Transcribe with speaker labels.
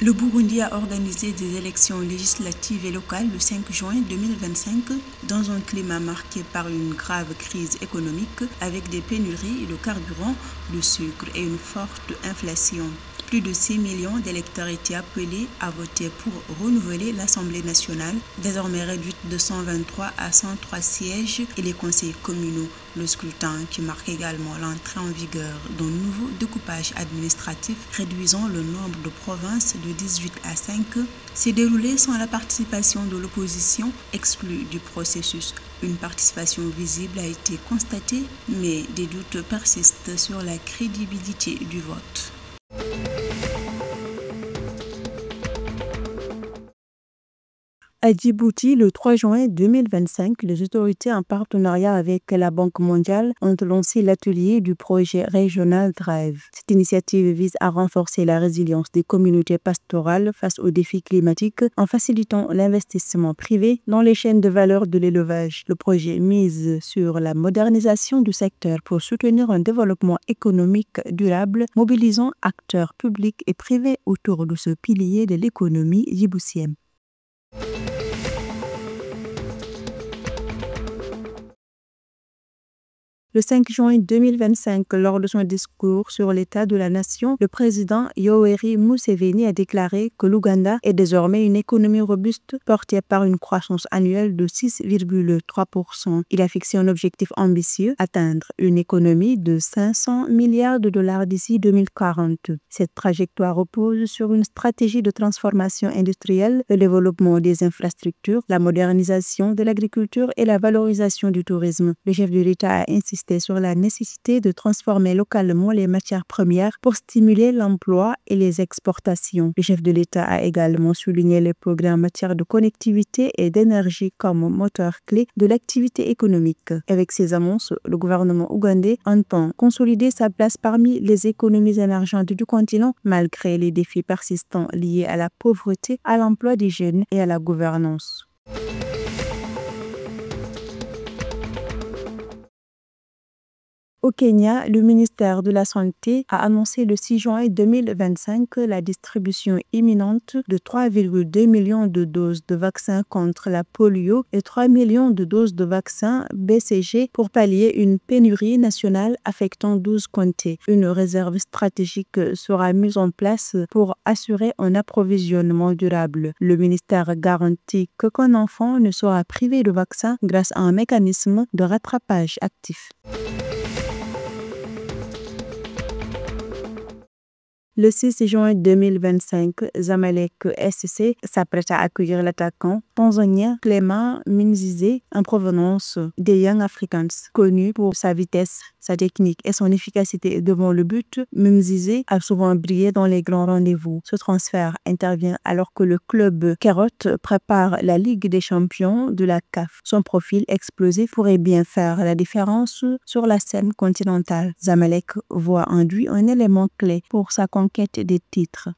Speaker 1: Le Burundi a organisé des élections législatives et locales le 5 juin 2025 dans un climat marqué par une grave crise économique avec des pénuries de carburant, de sucre et une forte inflation. Plus de 6 millions d'électeurs étaient appelés à voter pour renouveler l'Assemblée nationale, désormais réduite de 123 à 103 sièges, et les conseils communaux. Le scrutin, qui marque également l'entrée en vigueur d'un nouveau découpage administratif réduisant le nombre de provinces de 18 à 5, s'est déroulé sans la participation de l'opposition exclue du processus. Une participation visible a été constatée, mais des doutes persistent sur la crédibilité du vote.
Speaker 2: À Djibouti, le 3 juin 2025, les autorités en partenariat avec la Banque mondiale ont lancé l'atelier du projet Regional Drive. Cette initiative vise à renforcer la résilience des communautés pastorales face aux défis climatiques en facilitant l'investissement privé dans les chaînes de valeur de l'élevage. Le projet mise sur la modernisation du secteur pour soutenir un développement économique durable, mobilisant acteurs publics et privés autour de ce pilier de l'économie djiboutienne. Le 5 juin 2025, lors de son discours sur l'état de la nation, le président Yoweri Museveni a déclaré que l'Ouganda est désormais une économie robuste portée par une croissance annuelle de 6,3%. Il a fixé un objectif ambitieux, atteindre une économie de 500 milliards de dollars d'ici 2040. Cette trajectoire repose sur une stratégie de transformation industrielle, le développement des infrastructures, la modernisation de l'agriculture et la valorisation du tourisme. Le chef de l'État a insisté sur la nécessité de transformer localement les matières premières pour stimuler l'emploi et les exportations. Le chef de l'État a également souligné les progrès en matière de connectivité et d'énergie comme moteur clé de l'activité économique. Avec ces annonces, le gouvernement ougandais entend consolider sa place parmi les économies émergentes du continent malgré les défis persistants liés à la pauvreté, à l'emploi des jeunes et à la gouvernance. Au Kenya, le ministère de la Santé a annoncé le 6 juin 2025 la distribution imminente de 3,2 millions de doses de vaccins contre la polio et 3 millions de doses de vaccins BCG pour pallier une pénurie nationale affectant 12 comtés. Une réserve stratégique sera mise en place pour assurer un approvisionnement durable. Le ministère garantit qu'aucun enfant ne sera privé de vaccin grâce à un mécanisme de rattrapage actif. Le 6 juin 2025, Zamalek SC s'apprête à accueillir l'attaquant tanzanien Clément Mnzize en provenance des Young Africans. Connu pour sa vitesse, sa technique et son efficacité devant le but, Mnzize a souvent brillé dans les grands rendez-vous. Ce transfert intervient alors que le club Carotte prépare la Ligue des champions de la CAF. Son profil explosif pourrait bien faire la différence sur la scène continentale. Zamalek voit en lui un élément clé pour sa conquête des titres.